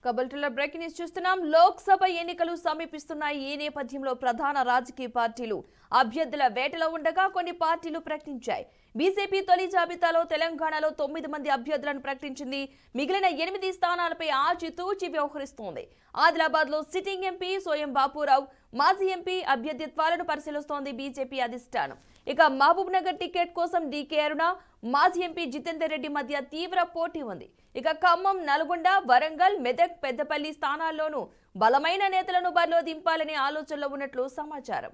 కబల్టల breaking news చూస్తున్నాం. లోక్సభ ఎన్నికలు సమీపిస్తున్నాయి. ఈ నేపథ్యంలో ప్రధాన రాజకీయ పార్టీలు అభ్యర్థుల వేటలో ఉండగా కొన్ని పార్టీలు ప్రకటించాయి. బీజేపీ తొలి జాబితాలో తెలంగాణలో 9 మంది అభ్యర్థులను ప్రకటించింది. మిగిలిన 8 స్థానాలపై ఆచితూచి వ్యవహరిస్తోంది. ఆదిలాబాద్ లో సిట్టింగ్ ఎంపీ సోయం బాపురావు, మాజీ ఎంపీ అభ్యర్థిత్వాలను పరిశీలిస్తోంది బీజేపీ అధిష్టానం. ఇక మహబూబ్ నగర్ టికెట్ కోసం డీకే అరుణ, మాజీ ఎంపీ జితేందర్ రెడ్డి మధ్య తీవ్ర పోటీ ఉంది. ఇక ఖమ్మం, నల్గొండ, వరంగల్, మెదక్, పెద్దపల్లి స్థానాల్లోనూ బలమైన నేతలను బరిలో దింపాలనే ఆలోచనలో ఉన్నట్లు సమాచారం.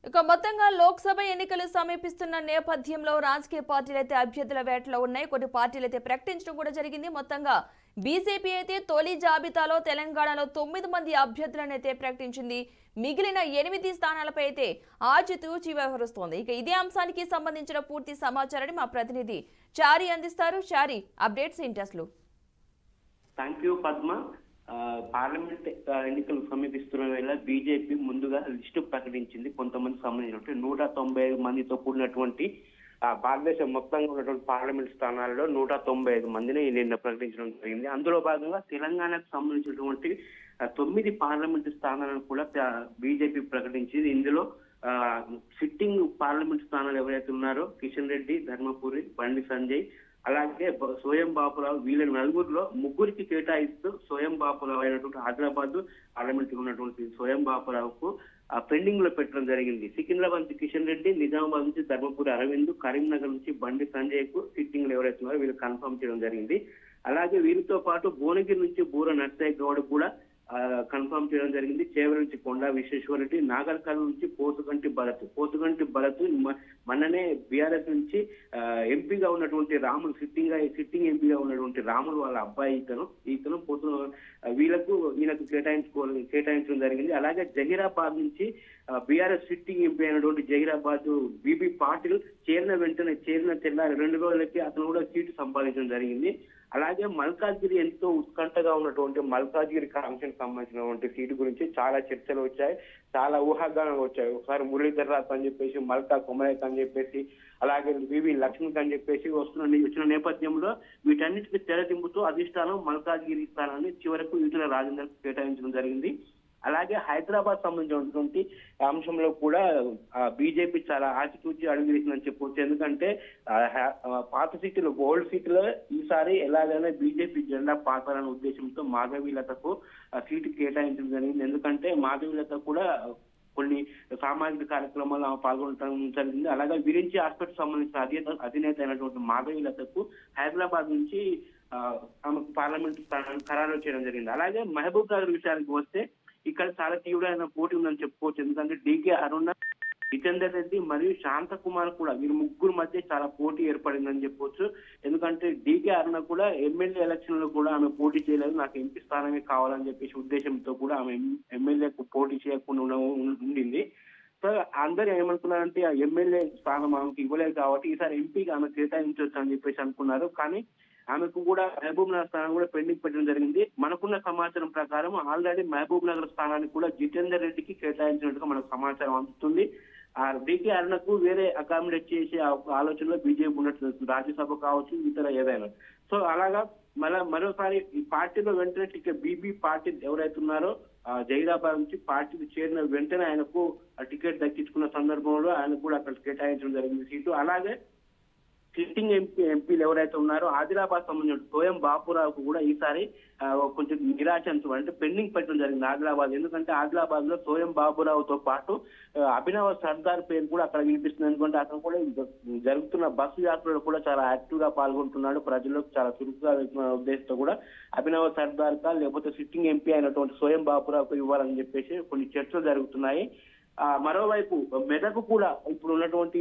ఇక మొత్తంగా లోక్సభ ఎన్నికలు సమీపిస్తున్న నేపథ్యంలో రాజకీయ పార్టీలు అయితే అభ్యర్థుల వేటలో ఉన్నాయి. కొన్ని పార్టీలు అయితే ప్రకటించడం కూడా జరిగింది. మొత్తంగా బీజేపీ అయితే తొలి జాబితాలో తెలంగాణలో 9 మంది అభ్యర్థులను అయితే ప్రకటించింది. మిగిలిన 8 స్థానాలపై అయితే ఆచితూచి వ్యవహరిస్తోంది. ఇక ఇదే అంశానికి సంబంధించిన పూర్తి సమాచారాన్ని మా ప్రతినిధి చారి అందిస్తారు. చారి, అప్డేట్స్ ఏంటి అసలు? Thank you Padma. పార్లమెంట్ ఎన్నికలు సమీపిస్తున్న వేళ బీజేపీ ముందుగా లిస్టు ప్రకటించింది. కొంతమంది సంబంధించినటువంటి 195 మందితో కూడినటువంటి భారతదేశం మొత్తంగా ఉన్నటువంటి పార్లమెంట్ స్థానాల్లో 195 మందిని నిన్న ప్రకటించడం జరిగింది. అందులో భాగంగా తెలంగాణకు సంబంధించినటువంటి 9 పార్లమెంటు స్థానాలను కూడా బీజేపీ ప్రకటించింది. ఇందులో సిట్టింగ్ పార్లమెంట్ స్థానాలు ఎవరైతే ఉన్నారో కిషన్ రెడ్డి, ధర్మపురి, బండి సంజయ్, అలాగే సోయం బాపురావు, వీళ్ళ నలుగురిలో ముగ్గురికి కేటాయిస్తూ సోయం బాపురావు అయినటువంటి ఆదిలాబాద్ పార్లమెంట్ ఉన్నటువంటి సోయం బాపురావుకు పెండింగ్ లో పెట్టడం జరిగింది. సికింద్రాబాద్ నుంచి కిషన్ రెడ్డి, నిజామాబాద్ నుంచి ధర్మపురి అరవింద్, కరీంనగర్ నుంచి బండి సంజయ్ కు సిట్టింగ్ ఎవరైతే ఉన్నారో వీళ్ళు కన్ఫర్మ్ చేయడం జరిగింది. అలాగే వీరితో పాటు భువనగిరి నుంచి బూర నర్సయ్య గౌడ్ కూడా కన్ఫర్మ్ చేయడం జరిగింది. చేవెళ్ల నుంచి కొండా విశ్వేశ్వరరెడ్డి, నాగర్కర్నూలు నుంచి పోతుగంటి భరత్ మొన్ననే బీఆర్ఎస్ నుంచి ఎంపీగా ఉన్నటువంటి రాములు, సిట్టింగ్ ఎంపీగా ఉన్నటువంటి రాములు వాళ్ళ అబ్బాయి ఈతను వీళ్ళకు ఈయనకు కేటాయించడం జరిగింది. అలాగే జహీరాబాద్ నుంచి బీఆర్ఎస్ సిట్టింగ్ ఎంపీ అయినటువంటి జహీరాబాద్ బీబీ పాటిల్ చేరిన తెల్లారి 2 రోజులకి అతను కూడా సీటు సంపాదించడం జరిగింది. అలాగే మల్కాజ్గిరి ఎంతో ఉత్కంఠగా ఉన్నటువంటి మల్కాజ్గిరి కాన్స్టిట్యూన్సీకి సంబంధించినటువంటి సీటు గురించి చాలా చర్చలు వచ్చాయి, చాలా ఊహాగానాలు వచ్చాయి. ఒకసారి మురళీధర్ రాథ్ అని చెప్పేసి, మల్కా కుమరేత్ అని చెప్పేసి, అలాగే వివి లక్ష్మణ్ అని చెప్పేసి వచ్చిన నేపథ్యంలో వీటన్నిటికీ తెరదింపుతూ అధిష్టానం మల్కాజ్గిరి స్థానాన్ని చివరకు ఈటెల రాజేందర్ కేటాయించడం జరిగింది. అలాగే హైదరాబాద్ సంబంధించినటువంటి అంశంలో కూడా బీజేపీ చాలా ఆచితూచి అడుగులేసిందని చెప్పవచ్చు. ఎందుకంటే పాత సీట్లు, ఓల్డ్ సీట్లో ఈసారి ఎలాగైనా బీజేపీ జెండా పాతాలనే ఉద్దేశంతో మాధవీలతకు సీటు కేటాయించడం జరిగింది. ఎందుకంటే మాధవీలత కూడా కొన్ని సామాజిక కార్యక్రమాల్లో పాల్గొనడం జరిగింది. అలాగే విరించి హాస్పిటల్ సంబంధించిన అధినేత అయినటువంటి మాధవీలతకు హైదరాబాద్ నుంచి ఆమెకు పార్లమెంట్ స్థానాన్ని ఖరారు చేయడం జరిగింది. అలాగే మహబూబ్ నగర్ విషయానికి వస్తే ఇక్కడ చాలా తీవ్రమైన పోటీ ఉందని చెప్పుకోవచ్చు. ఎందుకంటే డీకే అరుణ, జితేందర్ రెడ్డి మరియు శాంతకుమార్ కూడా వీరు ముగ్గురు మధ్య చాలా పోటీ ఏర్పడిందని చెప్పొచ్చు. ఎందుకంటే డీకే అరుణ కూడా ఎమ్మెల్యే ఎలక్షన్ లో కూడా ఆమె పోటీ చేయలేదు, నాకు ఎంపీ స్థానమే కావాలని చెప్పేసి ఉద్దేశంతో కూడా ఆమె ఎమ్మెల్యేకు పోటీ చేయకుండా ఉండింది. సో అందరూ ఏమనుకున్నారంటే ఆ ఎమ్మెల్యే స్థానం ఆమెకు ఇవ్వలేదు కాబట్టి ఈసారి ఎంపీకి ఆమె కేటాయించవచ్చు అని చెప్పేసి అనుకున్నారు. కానీ ఆమెకు కూడా మహబూబ్ నగర్ స్థానం కూడా పెండింగ్ పెట్టడం జరిగింది. మనకున్న సమాచారం ప్రకారం ఆల్రెడీ మహబూబ్ నగర్ స్థానాన్ని కూడా జితేందర్ రెడ్డికి కేటాయించినట్టుగా మనకు సమాచారం అందుతుంది. డీకే అరుణకు వేరే అకామిడేట్ చేసే ఆలోచనలో బీజేపీ ఉన్నట్లు, రాజ్యసభ కావచ్చు ఇతర ఏదైనా. సో అలాగా మరోసారి ఈ పార్టీలో వెంటనే బీబీ పాటిల్ ఎవరైతే ఉన్నారో జహీరాబాద్ నుంచి పార్టీకి చేరిన వెంటనే ఆయనకు టికెట్ దక్కించుకున్న సందర్భంలో ఆయనకు కూడా అక్కడ కేటాయించడం జరిగింది సీటు. అలాగే సిట్టింగ్ ఎంపీలు ఎవరైతే ఉన్నారో ఆదిలాబాద్ సంబంధించిన సోయం బాపురావుకు కూడా ఈసారి కొంచెం నిరాశ అంటే పెండింగ్ పెట్టడం జరిగింది ఆదిలాబాద్. ఎందుకంటే ఆదిలాబాద్ లో సోయం బాపురావుతో పాటు అభినవ్ సర్దార్ పేరు కూడా అక్కడ వినిపిస్తుంది. ఎందుకంటే అతను కూడా జరుగుతున్న బస్సు యాత్రలో కూడా చాలా యాక్టివ్ గా పాల్గొంటున్నాడు, ప్రజలకు చాలా చురుకుగా వెళ్తున్న ఉద్దేశంతో కూడా అభినవ్ సర్దార్ కా లేకపోతే సిట్టింగ్ ఎంపీ అయినటువంటి సోయం బాపురావుకు ఇవ్వాలని చెప్పేసి కొన్ని చర్చలు జరుగుతున్నాయి. మరోవైపు మెదక్ కూడా ఇప్పుడు ఉన్నటువంటి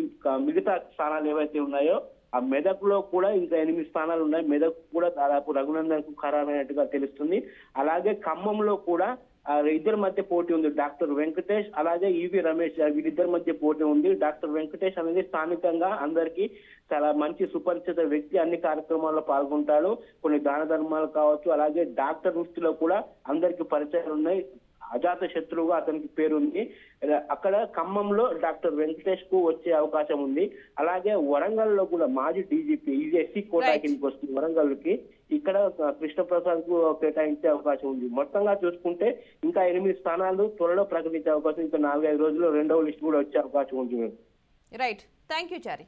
మిగతా స్థానాలు ఏవైతే ఉన్నాయో ఆ మెదక్ లో కూడా ఇంకా 8 స్థానాలు ఉన్నాయి. మెదక్ కూడా దాదాపు రఘునందన్ కు ఖరారైనట్టుగా తెలుస్తుంది. అలాగే ఖమ్మంలో కూడా ఇద్దరి మధ్య పోటీ ఉంది. డాక్టర్ వెంకటేష్ అలాగే ఈవి రమేష్ వీరిద్దరి మధ్య పోటీ ఉంది. డాక్టర్ వెంకటేష్ అనేది స్థానికంగా అందరికీ చాలా మంచి సుపరిచిత వ్యక్తి, అన్ని కార్యక్రమాల్లో పాల్గొంటాడు, కొన్ని దాన ధర్మాలు కావచ్చు. అలాగే డాక్టర్ వృత్తిలో కూడా అందరికి పరిచయాలు ఉన్నాయి, అజాత శత్రువుగా అతనికి పేరుంది. అక్కడ ఖమ్మంలో డాక్టర్ వెంకటేష్ కు వచ్చే అవకాశం ఉంది. అలాగే వరంగల్ లో కూడా మాజీ డీజీపీ ఇది ఎస్సీ కోటా కిందకి వస్తుంది వరంగల్ కి. ఇక్కడ కృష్ణప్రసాద్ కు కేటాయించే అవకాశం ఉంది. మొత్తంగా చూసుకుంటే ఇంకా 8 స్థానాలు త్వరలో ప్రకటించే అవకాశం, ఇంకా 4-5 రోజుల్లో రెండవ లిస్ట్ కూడా వచ్చే అవకాశం ఉంది. Right, thank you Chari.